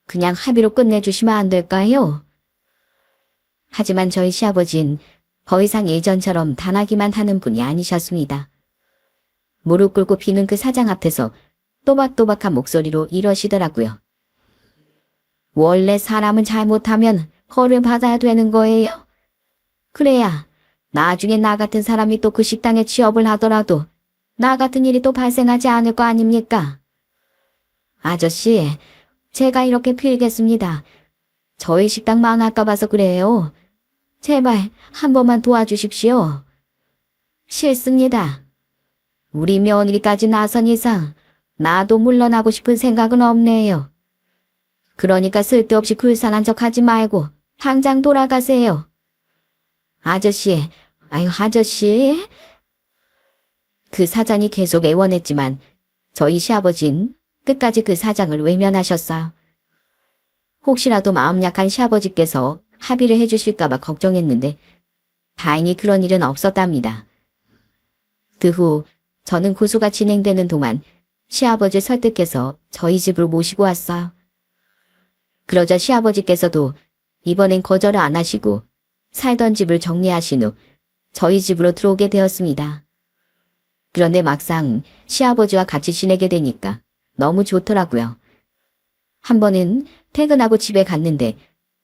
그냥 합의로 끝내주시면 안 될까요? 하지만 저희 시아버진 더 이상 예전처럼 단하기만 하는 분이 아니셨습니다. 무릎 꿇고 비는 그 사장 앞에서 또박또박한 목소리로 이러시더라고요. 원래 사람은 잘못하면 벌을 받아야 되는 거예요. 그래야 나중에 나 같은 사람이 또 그 식당에 취업을 하더라도 나 같은 일이 또 발생하지 않을 거 아닙니까? 아저씨, 제가 이렇게 빌겠습니다. 저희 식당 망할까 봐서 그래요. 제발 한 번만 도와주십시오. 싫습니다. 우리 며느리까지 나선 이상 나도 물러나고 싶은 생각은 없네요. 그러니까 쓸데없이 굴상한 척 하지 말고 당장 돌아가세요. 아저씨, 아유 아저씨. 그 사장이 계속 애원했지만 저희 시아버진 끝까지 그 사장을 외면하셨어요. 혹시라도 마음 약한 시아버지께서 합의를 해주실까봐 걱정했는데 다행히 그런 일은 없었답니다. 그 후 저는 고소가 진행되는 동안 시아버지를 설득해서 저희 집으로 모시고 왔어요. 그러자 시아버지께서도 이번엔 거절을 안 하시고 살던 집을 정리하신 후 저희 집으로 들어오게 되었습니다. 그런데 막상 시아버지와 같이 지내게 되니까 너무 좋더라고요. 한 번은 퇴근하고 집에 갔는데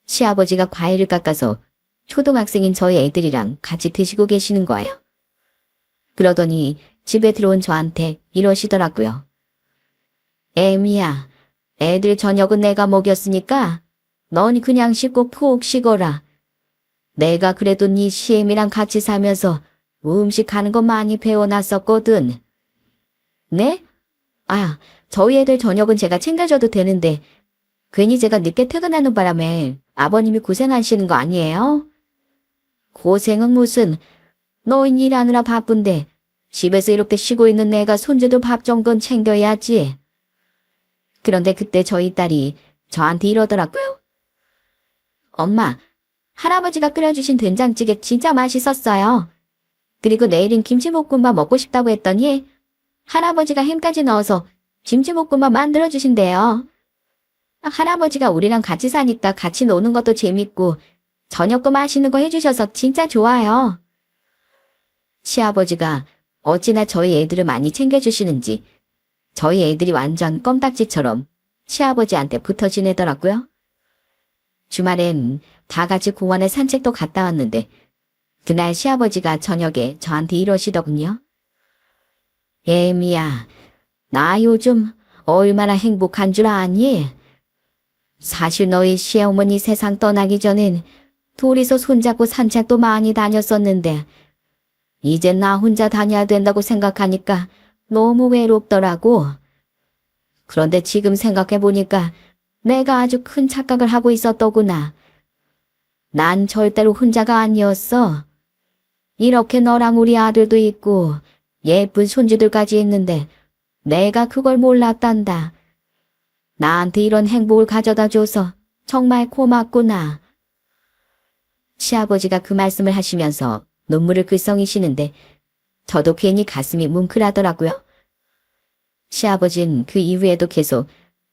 시아버지가 과일을 깎아서 초등학생인 저희 애들이랑 같이 드시고 계시는 거예요. 그러더니 집에 들어온 저한테 이러시더라고요. 애미야, 애들 저녁은 내가 먹였으니까 넌 그냥 씻고 푹 쉬거라. 내가 그래도 네 시애미랑 같이 살면서 음식 하는 거 많이 배워놨었거든. 네? 아, 저희 애들 저녁은 제가 챙겨줘도 되는데 괜히 제가 늦게 퇴근하는 바람에 아버님이 고생하시는 거 아니에요? 고생은 무슨, 너희 일하느라 바쁜데 집에서 이렇게 쉬고 있는 내가 손주도 밥 정도는 챙겨야지. 그런데 그때 저희 딸이 저한테 이러더라고요. 엄마, 할아버지가 끓여주신 된장찌개 진짜 맛있었어요. 그리고 내일은 김치볶음밥 먹고 싶다고 했더니 할아버지가 햄까지 넣어서 김치볶음밥 만들어주신대요. 할아버지가 우리랑 같이 사니까 같이 노는 것도 재밌고 저녁도 맛있는 거 해주셔서 진짜 좋아요. 시아버지가 어찌나 저희 애들을 많이 챙겨주시는지 저희 애들이 완전 껌딱지처럼 시아버지한테 붙어 지내더라고요. 주말엔 다 같이 공원에 산책도 갔다 왔는데 그날 시아버지가 저녁에 저한테 이러시더군요. 애미야, 나 요즘 얼마나 행복한 줄 아니? 사실 너희 시어머니 세상 떠나기 전엔 둘이서 손잡고 산책도 많이 다녔었는데 이젠 나 혼자 다녀야 된다고 생각하니까 너무 외롭더라고. 그런데 지금 생각해보니까 내가 아주 큰 착각을 하고 있었더구나. 난 절대로 혼자가 아니었어. 이렇게 너랑 우리 아들도 있고 예쁜 손주들까지 있는데 내가 그걸 몰랐단다. 나한테 이런 행복을 가져다 줘서 정말 고맙구나. 시아버지가 그 말씀을 하시면서 눈물을 글썽이시는데 저도 괜히 가슴이 뭉클하더라고요. 시아버진 그 이후에도 계속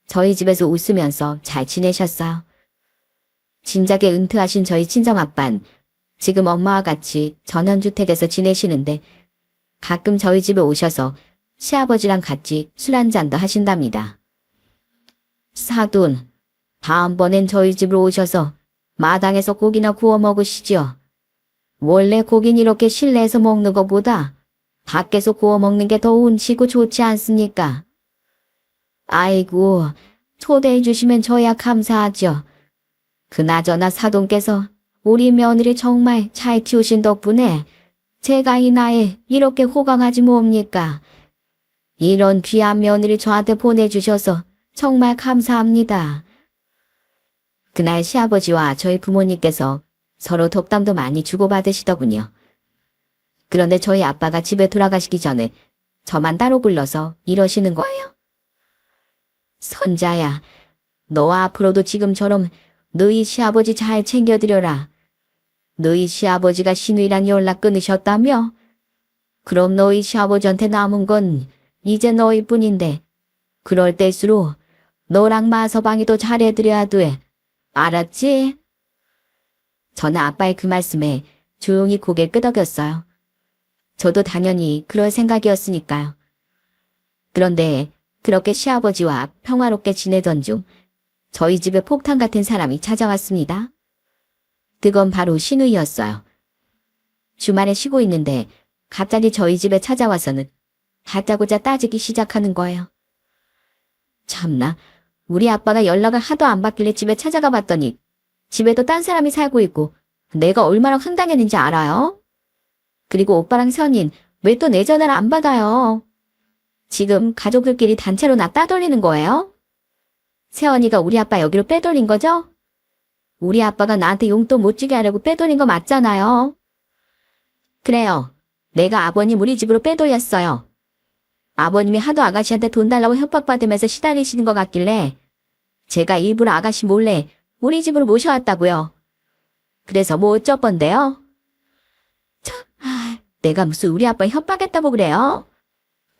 저희 집에서 웃으면서 잘 지내셨어요. 진작에 은퇴하신 저희 친정아빤 지금 엄마와 같이 전원주택에서 지내시는데 가끔 저희 집에 오셔서 시아버지랑 같이 술 한잔도 하신답니다. 사돈, 다음번엔 저희 집으로 오셔서 마당에서 고기나 구워 먹으시죠. 원래 고긴 이렇게 실내에서 먹는 것보다 밖에서 구워 먹는 게 더 운치고 좋지 않습니까? 아이고, 초대해 주시면 저야 감사하죠. 그나저나 사돈께서 우리 며느리 정말 잘 키우신 덕분에 제가 이 나이에 이렇게 호강하지 뭡니까? 이런 귀한 며느리 저한테 보내주셔서 정말 감사합니다. 그날 시아버지와 저희 부모님께서 서로 덕담도 많이 주고받으시더군요. 그런데 저희 아빠가 집에 돌아가시기 전에 저만 따로 불러서 이러시는 거예요. 선자야, 너와 앞으로도 지금처럼 너희 시아버지 잘 챙겨드려라. 너희 시아버지가 시누이랑 연락 끊으셨다며? 그럼 너희 시아버지한테 남은 건 이제 너희뿐인데 그럴 때일수록 너랑 마서방이 더 잘해드려야 돼. 알았지? 저는 아빠의 그 말씀에 조용히 고개 끄덕였어요. 저도 당연히 그럴 생각이었으니까요. 그런데 그렇게 시아버지와 평화롭게 지내던 중 저희 집에 폭탄 같은 사람이 찾아왔습니다. 그건 바로 시누이였어요. 주말에 쉬고 있는데 갑자기 저희 집에 찾아와서는 다짜고짜 따지기 시작하는 거예요. 참나, 우리 아빠가 연락을 하도 안 받길래 집에 찾아가 봤더니 집에도 딴 사람이 살고 있고 내가 얼마나 황당했는지 알아요? 그리고 오빠랑 선인 왜 또 내 전화를 안 받아요? 지금 가족들끼리 단체로 나 따돌리는 거예요? 세연이가 우리 아빠 여기로 빼돌린 거죠? 우리 아빠가 나한테 용돈 못 주게 하려고 빼돌린 거 맞잖아요. 그래요. 내가 아버님 우리 집으로 빼돌렸어요. 아버님이 하도 아가씨한테 돈 달라고 협박받으면서 시달리시는 것 같길래 제가 일부러 아가씨 몰래 우리 집으로 모셔왔다고요. 그래서 뭐 어쩔 건데요? 내가 무슨 우리 아빠 협박했다고 그래요?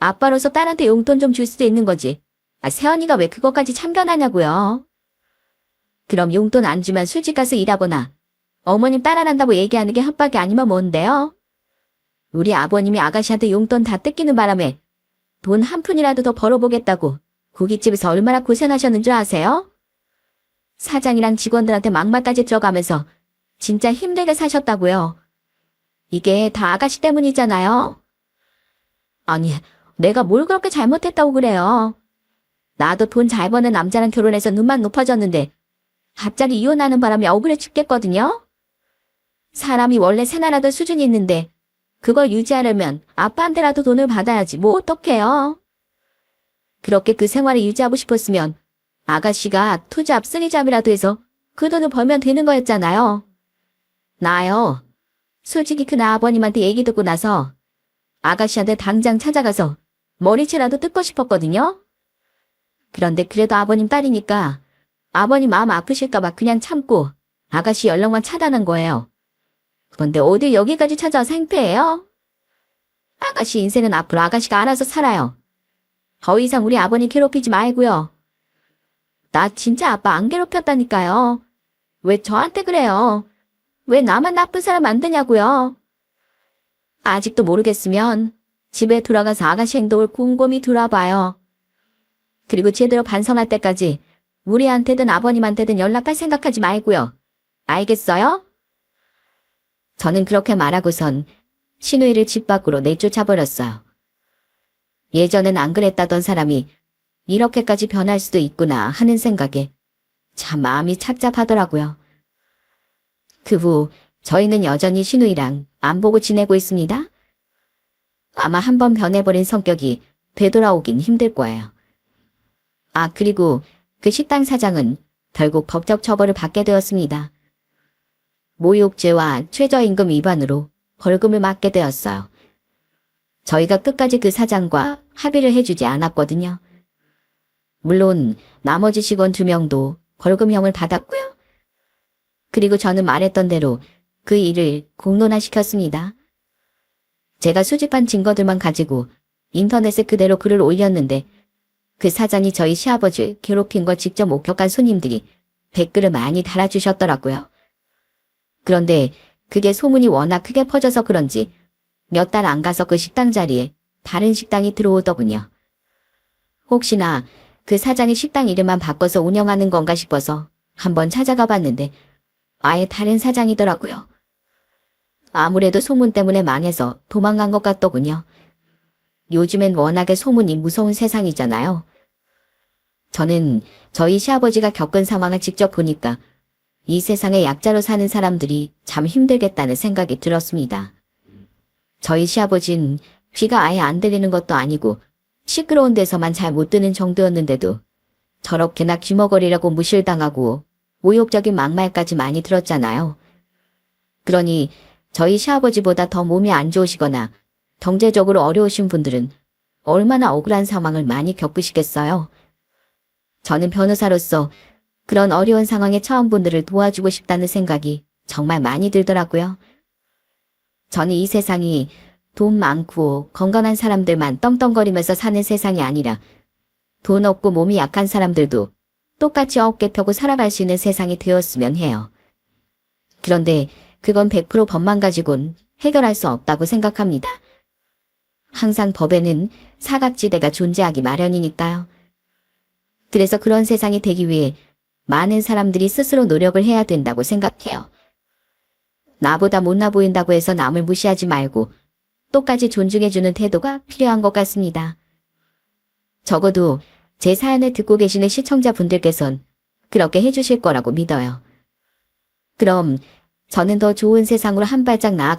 아빠로서 딸한테 용돈 좀 줄 수도 있는 거지. 세연이가 왜 그것까지 참견하냐고요. 그럼 용돈 안 주면 술집 가서 일하거나 어머님 따라한다고 얘기하는 게 협박이 아니면 뭔데요? 우리 아버님이 아가씨한테 용돈 다 뜯기는 바람에 돈 한 푼이라도 더 벌어보겠다고 고깃집에서 얼마나 고생하셨는 줄 아세요? 사장이랑 직원들한테 막말까지 들어가면서 진짜 힘들게 사셨다고요. 이게 다 아가씨 때문이잖아요. 아니, 내가 뭘 그렇게 잘못했다고 그래요. 나도 돈 잘 버는 남자랑 결혼해서 눈만 높아졌는데 갑자기 이혼하는 바람에 억울해 죽겠거든요. 사람이 원래 새나라던 수준이 있는데 그걸 유지하려면 아빠한테라도 돈을 받아야지 뭐 어떡해요. 그렇게 그 생활을 유지하고 싶었으면 아가씨가 투잡 쓰리잡이라도 해서 그 돈을 벌면 되는 거였잖아요. 나요. 솔직히 그날 아버님한테 얘기 듣고 나서 아가씨한테 당장 찾아가서 머리채라도 뜯고 싶었거든요. 그런데 그래도 아버님 딸이니까 아버님 마음 아프실까봐 그냥 참고 아가씨 연락만 차단한 거예요. 그런데 어딜 여기까지 찾아와서 행패해요? 아가씨 인생은 앞으로 아가씨가 알아서 살아요. 더 이상 우리 아버님 괴롭히지 말고요. 나 진짜 아빠 안 괴롭혔다니까요. 왜 저한테 그래요? 왜 나만 나쁜 사람 만드냐고요? 아직도 모르겠으면 집에 돌아가서 아가씨 행동을 곰곰이 돌아봐요. 그리고 제대로 반성할 때까지 우리한테든 아버님한테든 연락할 생각하지 말고요. 알겠어요? 저는 그렇게 말하고선 신우이를 집 밖으로 내쫓아버렸어요. 예전엔 안 그랬다던 사람이 이렇게까지 변할 수도 있구나 하는 생각에 참 마음이 착잡하더라고요. 그 후 저희는 여전히 신우이랑 안 보고 지내고 있습니다. 아마 한번 변해버린 성격이 되돌아오긴 힘들 거예요. 그리고 그 식당 사장은 결국 법적 처벌을 받게 되었습니다. 모욕죄와 최저임금 위반으로 벌금을 맞게 되었어요. 저희가 끝까지 그 사장과 합의를 해주지 않았거든요. 물론 나머지 직원 2명도 벌금형을 받았고요. 그리고 저는 말했던 대로 그 일을 공론화시켰습니다. 제가 수집한 증거들만 가지고 인터넷에 그대로 글을 올렸는데 그 사장이 저희 시아버지를 괴롭힌 걸 직접 목격한 손님들이 댓글을 많이 달아주셨더라고요. 그런데 그게 소문이 워낙 크게 퍼져서 그런지 몇 달 안 가서 그 식당 자리에 다른 식당이 들어오더군요. 혹시나 그 사장이 식당 이름만 바꿔서 운영하는 건가 싶어서 한번 찾아가 봤는데 아예 다른 사장이더라고요. 아무래도 소문 때문에 망해서 도망간 것 같더군요. 요즘엔 워낙에 소문이 무서운 세상이잖아요. 저는 저희 시아버지가 겪은 상황을 직접 보니까 이 세상에 약자로 사는 사람들이 참 힘들겠다는 생각이 들었습니다. 저희 시아버지는 귀가 아예 안 들리는 것도 아니고 시끄러운 데서만 잘 못 듣는 정도였는데도 저렇게나 귀머거리라고 무실당하고 모욕적인 막말까지 많이 들었잖아요. 그러니 저희 시아버지보다 더 몸이 안 좋으시거나 경제적으로 어려우신 분들은 얼마나 억울한 상황을 많이 겪으시겠어요. 저는 변호사로서 그런 어려운 상황에 처한 분들을 도와주고 싶다는 생각이 정말 많이 들더라고요. 저는 이 세상이 돈 많고 건강한 사람들만 떵떵거리면서 사는 세상이 아니라 돈 없고 몸이 약한 사람들도 똑같이 어깨 펴고 살아갈 수 있는 세상이 되었으면 해요. 그런데 그건 100% 법만 가지고는 해결할 수 없다고 생각합니다. 항상 법에는 사각지대가 존재하기 마련이니까요. 그래서 그런 세상이 되기 위해 많은 사람들이 스스로 노력을 해야 된다고 생각해요. 나보다 못나 보인다고 해서 남을 무시하지 말고 똑같이 존중해주는 태도가 필요한 것 같습니다. 적어도 제 사연을 듣고 계시는 시청자분들께선 그렇게 해주실 거라고 믿어요. 그럼 저는 더 좋은 세상으로 한 발짝 나아가